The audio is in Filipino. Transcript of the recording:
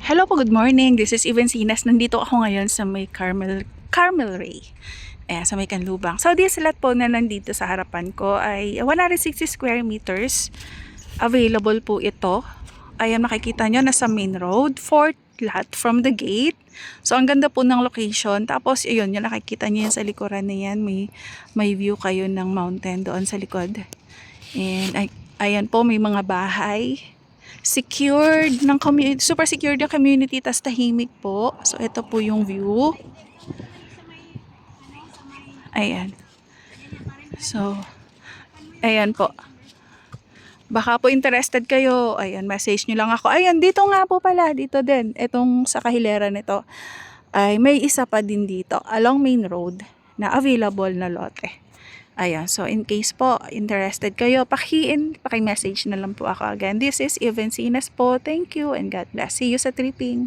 Hello po, good morning. This is Evancinas. Nandito ako ngayon sa may Carmel Ray. Ayan, sa may Kanlubang. So, this lot po na nandito sa harapan ko ay 160 square meters. Available po ito. Ayan, makikita nyo, nasa main road. Fourth lot from the gate. So, ang ganda po ng location. Tapos, yun, yung nakikita nyo yan sa likuran na yan. May view kayo ng mountain doon sa likod. And, ayan po, may mga bahay. Secured ng community, super secured yung community, tas tahimik po. So ito po yung view. Ayan. So ayan po. Baka po interested kayo. Ayan, message nyo lang ako. Ayan, dito nga po pala, dito din. Itong sa kahilera nito ay may isa pa din dito along main road na available na lote. Ayan, so in case po interested kayo, paki-message na lang po ako again. This is Evancinas po. Thank you and God bless. See you sa tripping.